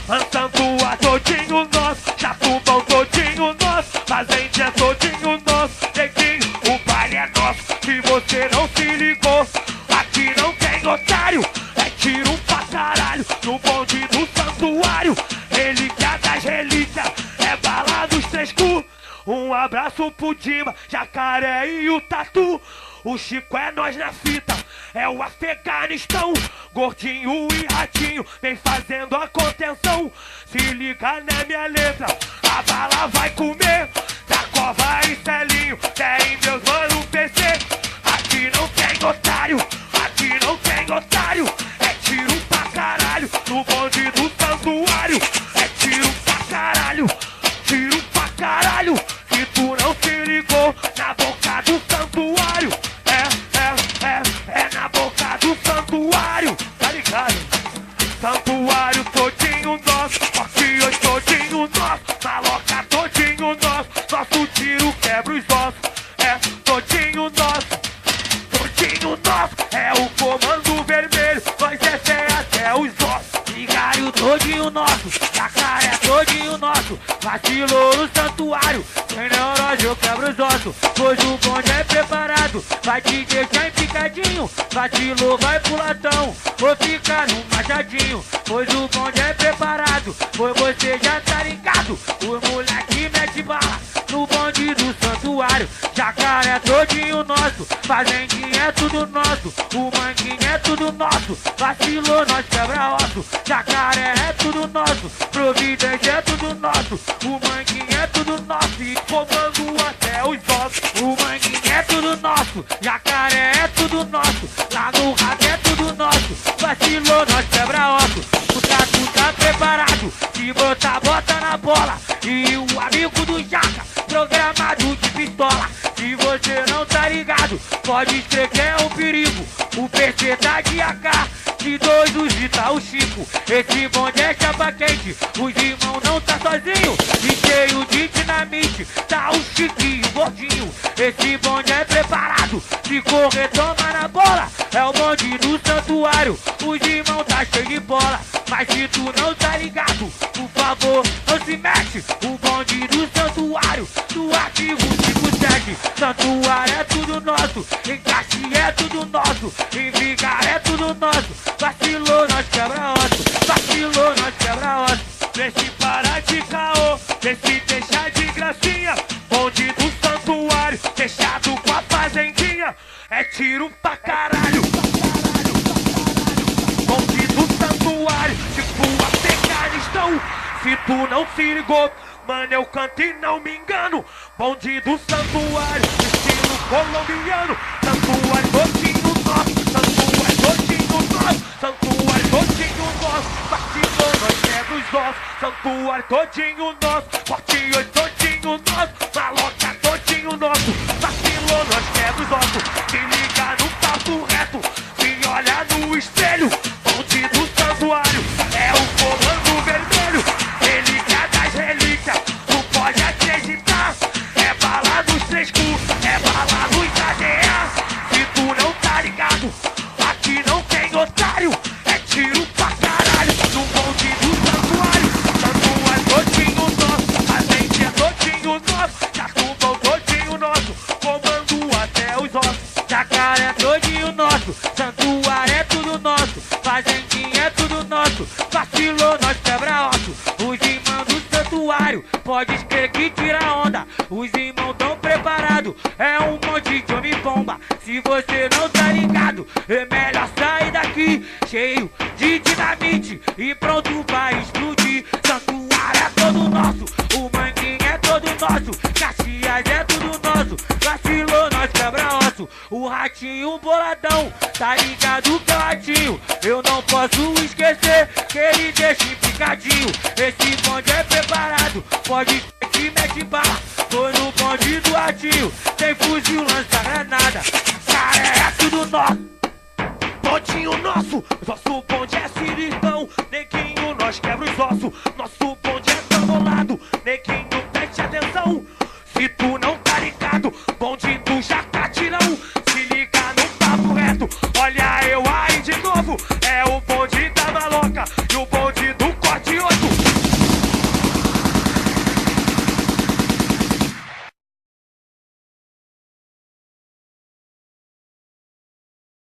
Santuário todinho nosso, Jatobão todinho nosso, Fazendinha todinho nosso, neguinho, o baile é nosso. Se você não se ligou, aqui não tem otário, é tiro pra caralho no bonde do santuário. Relíquia das relíquias, é bala dos três cu. Um abraço pro Dima, Jacaré e o Tatu. O Chico é nós na fita, é o Afeganistão. Gordinho e Ratinho, vem fazendo a contenção. Se liga na minha letra, a bala vai comer. Da Cova e Celinho, tem meus mano PC. Aqui não tem otário, aqui não tem otário. É tiro pra caralho, no bonde do santuário. É tiro pra caralho, tiro pra caralho. Se tu não se ligou, na boca do santuário. É na boca do santuário, tá ligado? Santuário todinho nosso, forte hoje todinho nosso, maloca todinho nosso, nosso tiro quebra os ossos. É todinho nosso, é o comando vermelho, nós desce até os ossos. Vigário todinho nosso, Jacaré todinho nosso, vacilou no santuário, sem neurose eu quebro os ossos. Pois o bonde é preparado, vai te deixar empicadinho, vacilou vai pro latão, vou ficar no machadinho. Pois o bonde é preparado, pois você já tá ligado, o moleque mete bala no bonde do santuário. Jacaré todinho nosso, Fazendinha é tudo nosso, o manguinho é tudo nosso, vacilou nós quebra osso. Jacaré é tudo nosso, Providência é tudo nosso, o manguinho é tudo nosso, e comando até os ossos. O manguinho é tudo nosso, Jacaré é tudo nosso, lá no rato é tudo nosso, vacilou nós quebra osso. O Tatu tá preparado, se botar bota na bola, e o amigo do Jaca, programado de pistola. Se você não tá ligado, pode escrever que é um perigo, o PC tá de AK, de dois os Vita o Chico. Esse bonde é chapa quente, os irmãos não tá sozinho, e cheio de dinamite, tá o Chiquinho gordinho. Esse bonde é preparado, se correr toma na bola, é o bonde do santuário, os irmãos tá cheio de bola. Mas se tu não tá ligado, por favor, não se mexe. O bonde do santuário, do arquivo 57. Santuário é tudo nosso, encaixe é tudo nosso, em Vigário é tudo nosso. Vacilou, nós quebra osso, vacilou, nós quebra osso. Vê se para de caô, vê se deixa de gracinha. Bonde do santuário, fechado com a Fazendinha, é tiro pra caralho. Bonde do santuário, tipo Afeganistão. Se tu não se ligou, mano, eu canto e não me engano. Bonde do santuário, estilo colombiano. Santuário todinho nosso, santuário todinho nosso, santuário todinho nosso. Vacilou, nós quebra os ossos. Santuário todinho nosso, forte hoje todinho nosso, maloca todinho nosso. Vacilou, nós quebra os ossos. Se liga no papo reto, se olha no espelho. Bonde do santuário, é o comando vermelho. Relíquia das relíquias, tu pode acreditar. É bala dos três cu, é bala dos ADA. Se tu não tá ligado, aqui não tem otário, é tiro pra caralho no bonde do santuário. Santuário todinho nosso, Fazendinha todinho nosso, Jatobão todinho nosso, comando até os ossos. Jacaré todinho nosso, santuário é tudo nosso, Fazendinha é tudo nosso, vacilou nós quebra osso. Os irmãos do santuário, pode escrever que tira onda, os irmãos tão preparados, é um monte de homem bomba. Se você não tá ligado, é melhor sair daqui, cheio de dinamite e pronto pra explodir. Santuário é todo nosso, o manguinho é todo nosso, Caxias é tudo nosso, vacilou nós quebra osso. O ratinho boladão, tá ligado que é o ratinho, eu não posso esquecer que ele deixa picadinho. Esse bonde é preparado, pode ser que mete bala, foi no bonde do ratinho, tem fuzil, lança granada. Cara, é tudo nosso, todinho nosso, nosso bonde é ciricão, neguinho nós quebra os ossos, nosso bonde é